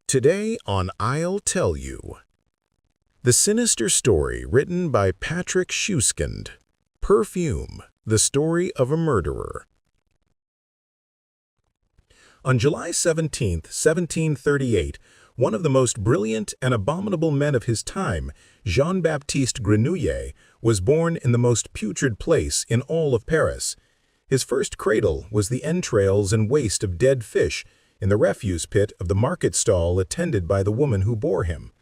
Today on I'll Tell You. The sinister story written by Patrick Süskind. Perfume, the story of a murderer. On July 17, 1738, one of the most brilliant and abominable men of his time, Jean-Baptiste Grenouille, was born in the most putrid place in all of Paris. His first cradle was the entrails and waste of dead fish in the refuse pit of the market stall attended by the woman who bore him.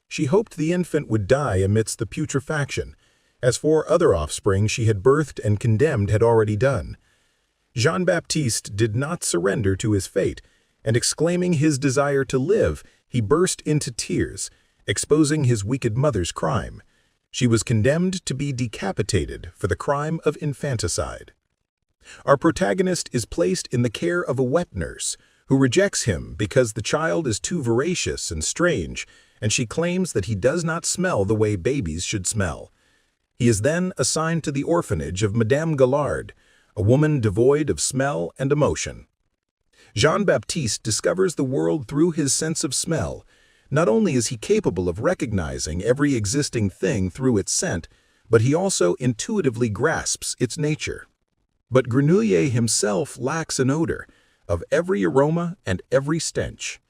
She hoped the infant would die amidst the putrefaction, as 4 other offspring she had birthed and condemned had already done. Jean-Baptiste did not surrender to his fate, and exclaiming his desire to live, he burst into tears, exposing his wicked mother's crime. She was condemned to be decapitated for the crime of infanticide. Our protagonist is placed in the care of a wet nurse, who rejects him because the child is too voracious and strange, and she claims that he does not smell the way babies should smell. He is then assigned to the orphanage of Madame Galard, a woman devoid of smell and emotion. Jean-Baptiste discovers the world through his sense of smell. Not only is he capable of recognizing every existing thing through its scent, but he also intuitively grasps its nature. But Grenouille himself lacks an odor, of every aroma and every stench.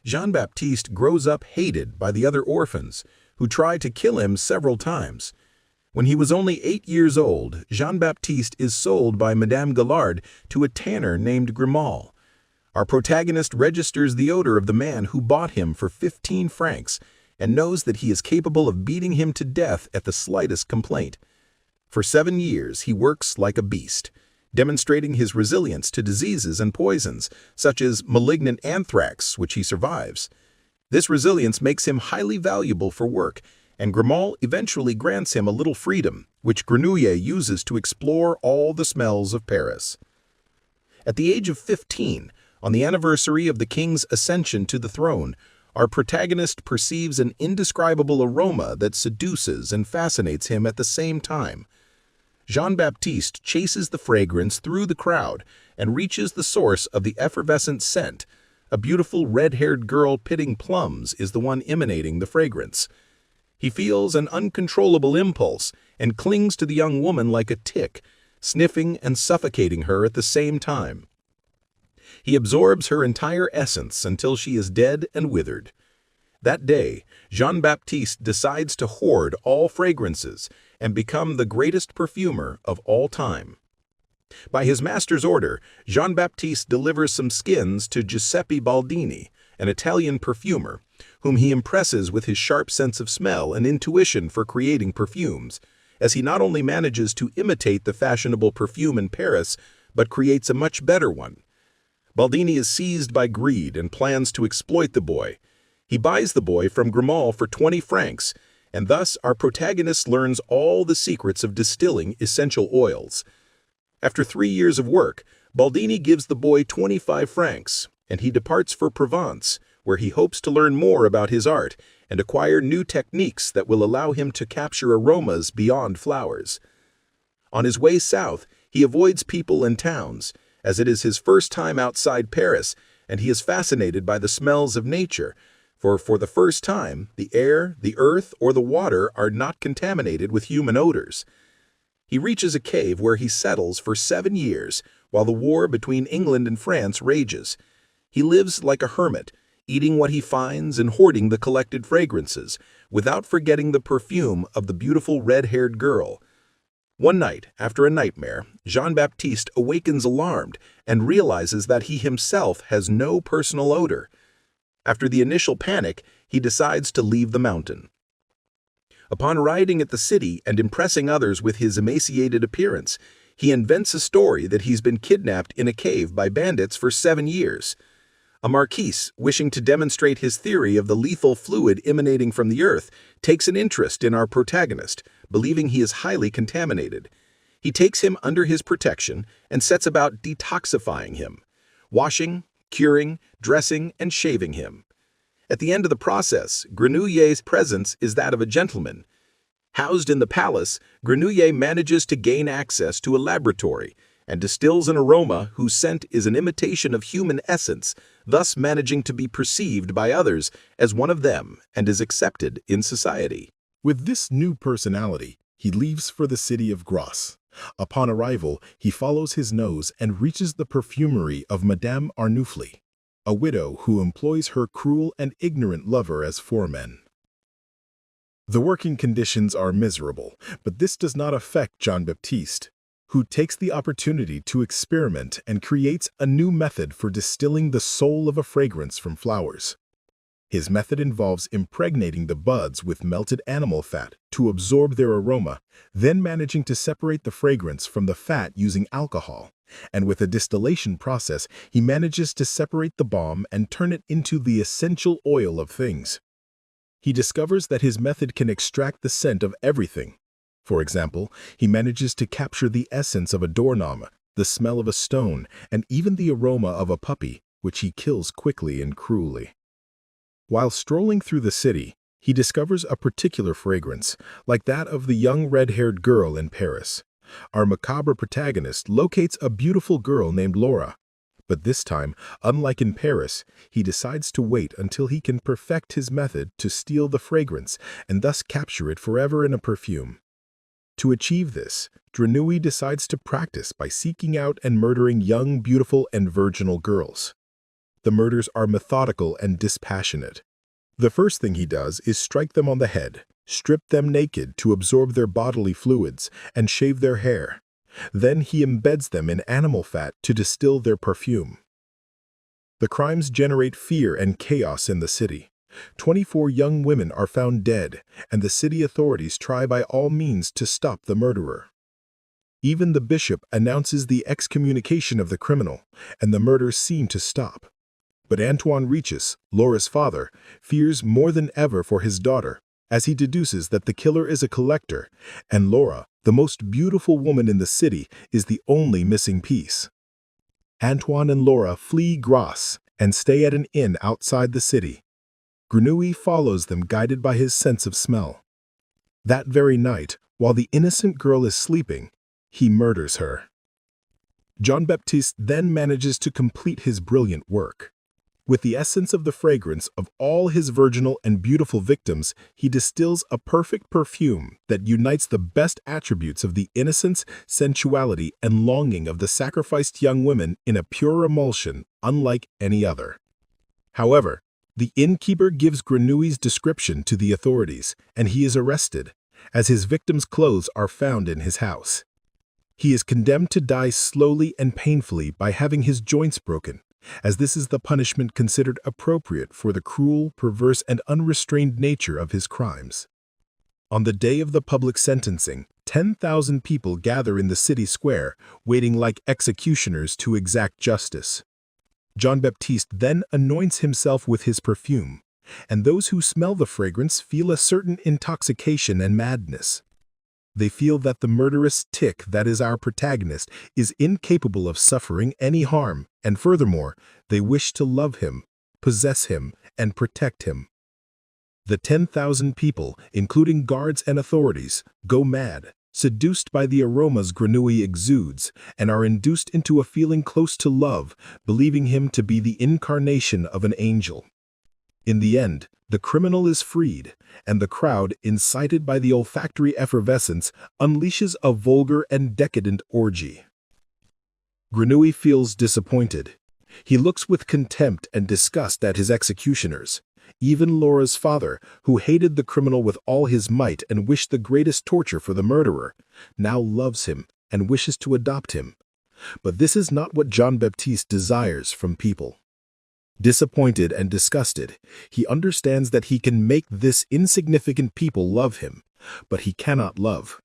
Jean-Baptiste grows up hated by the other orphans, who try to kill him several times. When he was only 8 years old, Jean-Baptiste is sold by Madame Galard to a tanner named Grenouille. Our protagonist registers the odor of the man who bought him for 15 francs and knows that he is capable of beating him to death at the slightest complaint. For 7 years he works like a beast, demonstrating his resilience to diseases and poisons, such as malignant anthrax, which he survives. This resilience makes him highly valuable for work, and Grenouille eventually grants him a little freedom, which Grenouille uses to explore all the smells of Paris. At the age of 15, on the anniversary of the king's ascension to the throne, our protagonist perceives an indescribable aroma that seduces and fascinates him at the same time. Jean-Baptiste chases the fragrance through the crowd and reaches the source of the effervescent scent. A beautiful red-haired girl pitting plums is the one emanating the fragrance. He feels an uncontrollable impulse and clings to the young woman like a tick, sniffing and suffocating her at the same time. He absorbs her entire essence until she is dead and withered. That day, Jean-Baptiste decides to hoard all fragrances and become the greatest perfumer of all time. By his master's order, Jean-Baptiste delivers some skins to Giuseppe Baldini, an Italian perfumer, whom he impresses with his sharp sense of smell and intuition for creating perfumes, as he not only manages to imitate the fashionable perfume in Paris, but creates a much better one. Baldini is seized by greed and plans to exploit the boy. He buys the boy from Grenouille for 20 francs, and thus our protagonist learns all the secrets of distilling essential oils. After 3 years of work, Baldini gives the boy 25 francs, and he departs for Provence, where he hopes to learn more about his art and acquire new techniques that will allow him to capture aromas beyond flowers. On his way south, he avoids people and towns, as it is his first time outside Paris, and he is fascinated by the smells of nature, for the first time, the air, the earth, or the water are not contaminated with human odors. He reaches a cave where he settles for 7 years while the war between England and France rages. He lives like a hermit, eating what he finds and hoarding the collected fragrances, without forgetting the perfume of the beautiful red-haired girl. One night, after a nightmare, Jean-Baptiste awakens alarmed and realizes that he himself has no personal odor. After the initial panic, he decides to leave the mountain. Upon arriving at the city and impressing others with his emaciated appearance, he invents a story that he's been kidnapped in a cave by bandits for 7 years. A marquis, wishing to demonstrate his theory of the lethal fluid emanating from the earth, takes an interest in our protagonist, believing he is highly contaminated. He takes him under his protection and sets about detoxifying him, washing, curing, dressing, and shaving him. At the end of the process, Grenouille's presence is that of a gentleman. Housed in the palace, Grenouille manages to gain access to a laboratory and distills an aroma whose scent is an imitation of human essence, thus managing to be perceived by others as one of them and is accepted in society. With this new personality, he leaves for the city of Grasse. Upon arrival, he follows his nose and reaches the perfumery of Madame Arnoufli, a widow who employs her cruel and ignorant lover as foreman. The working conditions are miserable, but this does not affect Jean-Baptiste, who takes the opportunity to experiment and creates a new method for distilling the soul of a fragrance from flowers. His method involves impregnating the buds with melted animal fat to absorb their aroma, then managing to separate the fragrance from the fat using alcohol. And with a distillation process, he manages to separate the balm and turn it into the essential oil of things. He discovers that his method can extract the scent of everything. For example, he manages to capture the essence of a doorknob, the smell of a stone, and even the aroma of a puppy, which he kills quickly and cruelly. While strolling through the city, he discovers a particular fragrance, like that of the young red-haired girl in Paris. Our macabre protagonist locates a beautiful girl named Laura. But this time, unlike in Paris, he decides to wait until he can perfect his method to steal the fragrance and thus capture it forever in a perfume. To achieve this, Grenouille decides to practice by seeking out and murdering young, beautiful, and virginal girls. The murders are methodical and dispassionate. The first thing he does is strike them on the head, strip them naked to absorb their bodily fluids, and shave their hair. Then he embeds them in animal fat to distill their perfume. The crimes generate fear and chaos in the city. 24 young women are found dead, and the city authorities try by all means to stop the murderer. Even the bishop announces the excommunication of the criminal, and the murders seem to stop. But Antoine Riches, Laura's father, fears more than ever for his daughter, as he deduces that the killer is a collector, and Laura, the most beautiful woman in the city, is the only missing piece. Antoine and Laura flee Grasse and stay at an inn outside the city. Grenouille follows them, guided by his sense of smell. That very night, while the innocent girl is sleeping, he murders her. Jean-Baptiste then manages to complete his brilliant work. With the essence of the fragrance of all his virginal and beautiful victims, he distills a perfect perfume that unites the best attributes of the innocence, sensuality, and longing of the sacrificed young women in a pure emulsion unlike any other. However, the innkeeper gives Grenouille's description to the authorities, and he is arrested, as his victims' clothes are found in his house. He is condemned to die slowly and painfully by having his joints broken, as this is the punishment considered appropriate for the cruel, perverse, and unrestrained nature of his crimes. On the day of the public sentencing, 10,000 people gather in the city square, waiting like executioners to exact justice. Jean-Baptiste then anoints himself with his perfume, and those who smell the fragrance feel a certain intoxication and madness. They feel that the murderous tick that is our protagonist is incapable of suffering any harm, and furthermore, they wish to love him, possess him, and protect him. The 10,000 people, including guards and authorities, go mad, seduced by the aromas Grenouille exudes, and are induced into a feeling close to love, believing him to be the incarnation of an angel. In the end, the criminal is freed, and the crowd, incited by the olfactory effervescence, unleashes a vulgar and decadent orgy. Grenouille feels disappointed. He looks with contempt and disgust at his executioners. Even Laura's father, who hated the criminal with all his might and wished the greatest torture for the murderer, now loves him and wishes to adopt him. But this is not what Jean-Baptiste desires from people. Disappointed and disgusted, he understands that he can make this insignificant people love him, but he cannot love.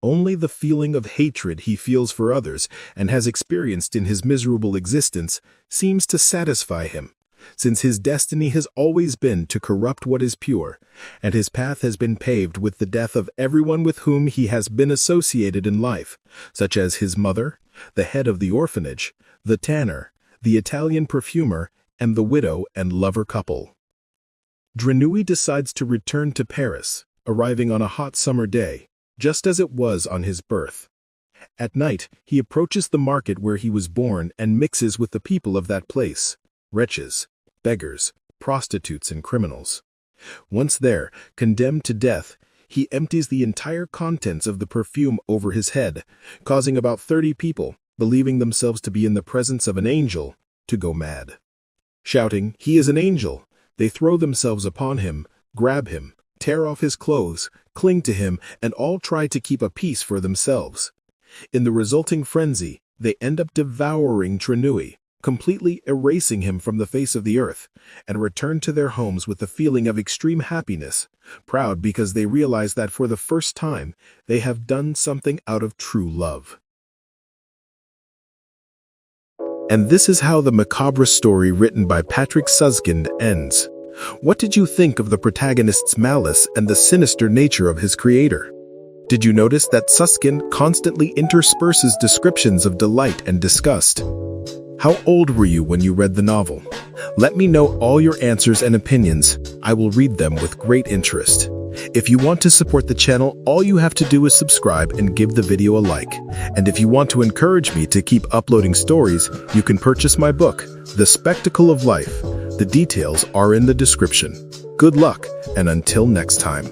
Only the feeling of hatred he feels for others and has experienced in his miserable existence seems to satisfy him, since his destiny has always been to corrupt what is pure, and his path has been paved with the death of everyone with whom he has been associated in life, such as his mother, the head of the orphanage, the tanner, the Italian perfumer, and the widow and lover couple. Grenouille decides to return to Paris, arriving on a hot summer day, just as it was on his birth. At night, he approaches the market where he was born and mixes with the people of that place, wretches, beggars, prostitutes, and criminals. Once there, condemned to death, he empties the entire contents of the perfume over his head, causing about 30 people, believing themselves to be in the presence of an angel, to go mad. Shouting, "He is an angel!" they throw themselves upon him, grab him, tear off his clothes, cling to him, and all try to keep a peace for themselves. In the resulting frenzy, they end up devouring Grenouille, completely erasing him from the face of the earth, and return to their homes with a feeling of extreme happiness, proud because they realize that for the first time, they have done something out of true love. And this is how the macabre story written by Patrick Süskind ends. What did you think of the protagonist's malice and the sinister nature of his creator? Did you notice that Süskind constantly intersperses descriptions of delight and disgust? How old were you when you read the novel? Let me know all your answers and opinions. I will read them with great interest. If you want to support the channel, all you have to do is subscribe and give the video a like. And if you want to encourage me to keep uploading stories, you can purchase my book, The Spectacle of Life. The details are in the description. Good luck, and until next time.